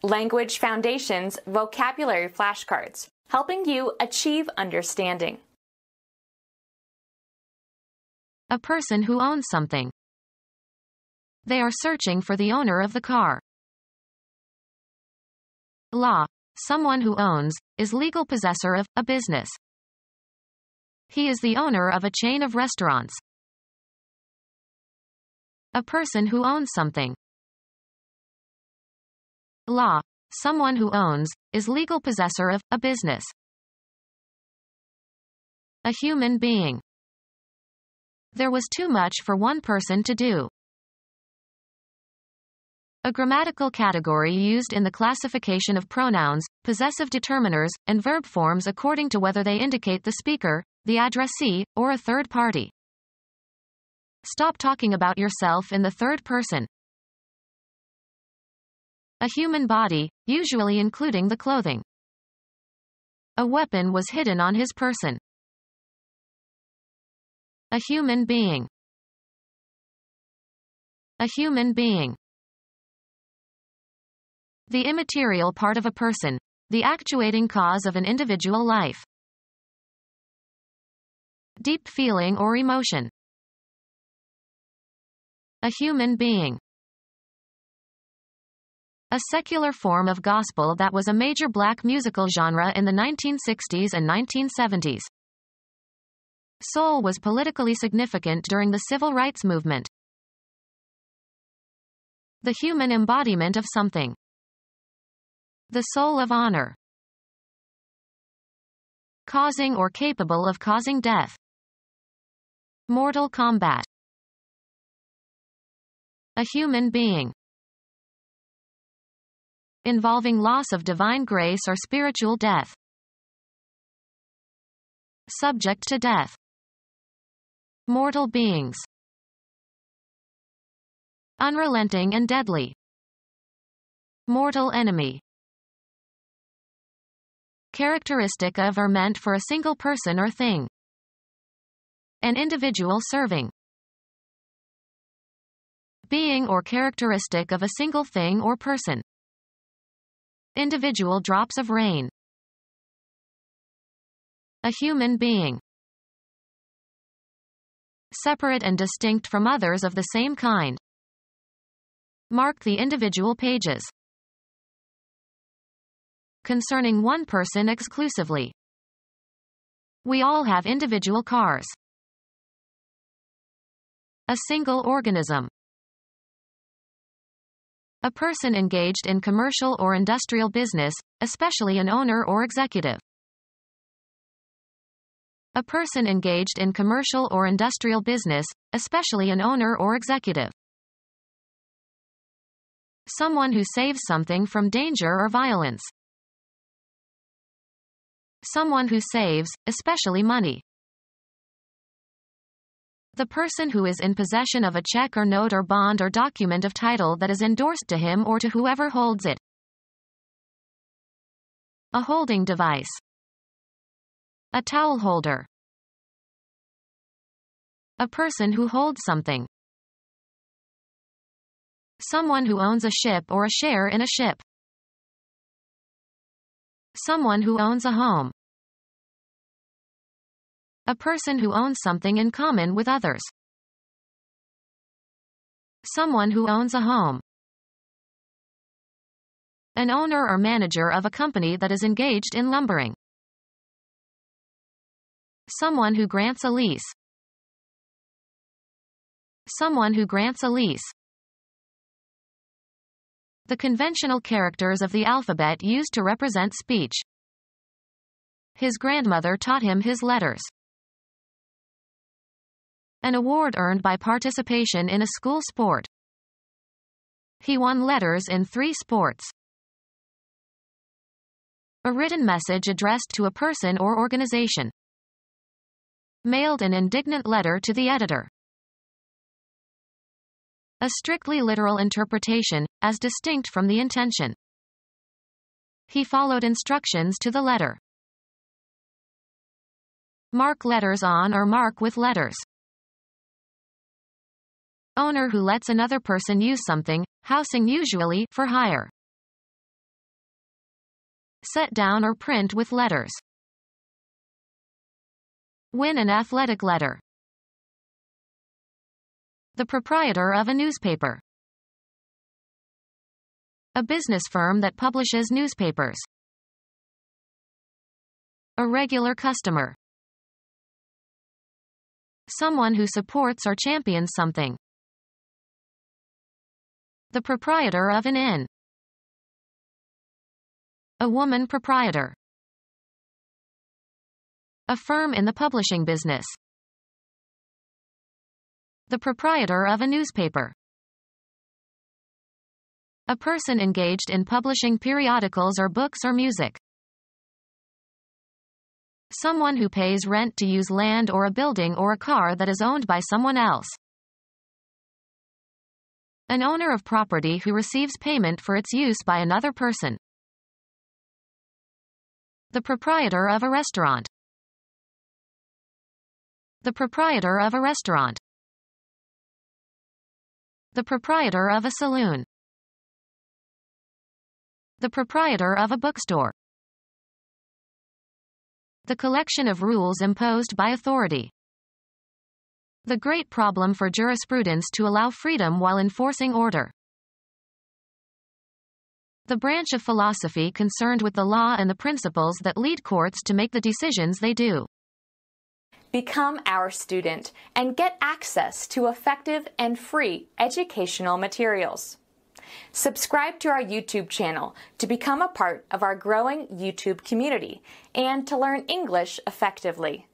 Language Foundations Vocabulary Flashcards, helping you achieve understanding. A person who owns something. They are searching for the owner of the car. Law. Someone who owns, is legal possessor of, a business. He is the owner of a chain of restaurants. A person who owns something. Law. Someone who owns, is legal possessor of, a business. A human being. There was too much for one person to do. A grammatical category used in the classification of pronouns, possessive determiners, and verb forms according to whether they indicate the speaker, the addressee, or a third party. Stop talking about yourself in the third person. A human body, usually including the clothing. A weapon was hidden on his person. A human being. A human being. The immaterial part of a person, the actuating cause of an individual life. Deep feeling or emotion. A human being. A secular form of gospel that was a major black musical genre in the 1960s and 1970s. Soul was politically significant during the civil rights movement. The human embodiment of something. The soul of honor. Causing or capable of causing death. Mortal combat. A human being. Involving loss of divine grace or spiritual death. Subject to death. Mortal beings. Unrelenting and deadly. Mortal enemy. Characteristic of or meant for a single person or thing. An individual serving. Being or characteristic of a single thing or person. Individual drops of rain. A human being. Separate and distinct from others of the same kind. Mark the individual pages. Concerning one person exclusively. We all have individual cars. A single organism. A person engaged in commercial or industrial business, especially an owner or executive. A person engaged in commercial or industrial business, especially an owner or executive. Someone who saves something from danger or violence. Someone who saves, especially money. The person who is in possession of a check or note or bond or document of title that is endorsed to him or to whoever holds it. A holding device. A towel holder. A person who holds something. Someone who owns a ship or a share in a ship. Someone who owns a home. A person who owns something in common with others. Someone who owns a home. An owner or manager of a company that is engaged in lumbering. Someone who grants a lease. Someone who grants a lease. The conventional characters of the alphabet used to represent speech. His grandmother taught him his letters. An award earned by participation in a school sport. He won letters in 3 sports. A written message addressed to a person or organization. Mailed an indignant letter to the editor. A strictly literal interpretation, as distinct from the intention. He followed instructions to the letter. Mark letters on or mark with letters. Owner who lets another person use something, housing usually for hire. set down or print with letters. Win an athletic letter. The proprietor of a newspaper. A business firm that publishes newspapers. A regular customer. Someone who supports or champions something. The proprietor of an inn. A woman proprietor. A firm in the publishing business. The proprietor of a newspaper. A person engaged in publishing periodicals or books or music. Someone who pays rent to use land or a building or a car that is owned by someone else. An owner of property who receives payment for its use by another person. The proprietor of a restaurant. The proprietor of a restaurant. The proprietor of a saloon. The proprietor of a bookstore. The collection of rules imposed by authority. The great problem for jurisprudence to allow freedom while enforcing order. The branch of philosophy concerned with the law and the principles that lead courts to make the decisions they do. Become our student and get access to effective and free educational materials. Subscribe to our YouTube channel to become a part of our growing YouTube community and to learn English effectively.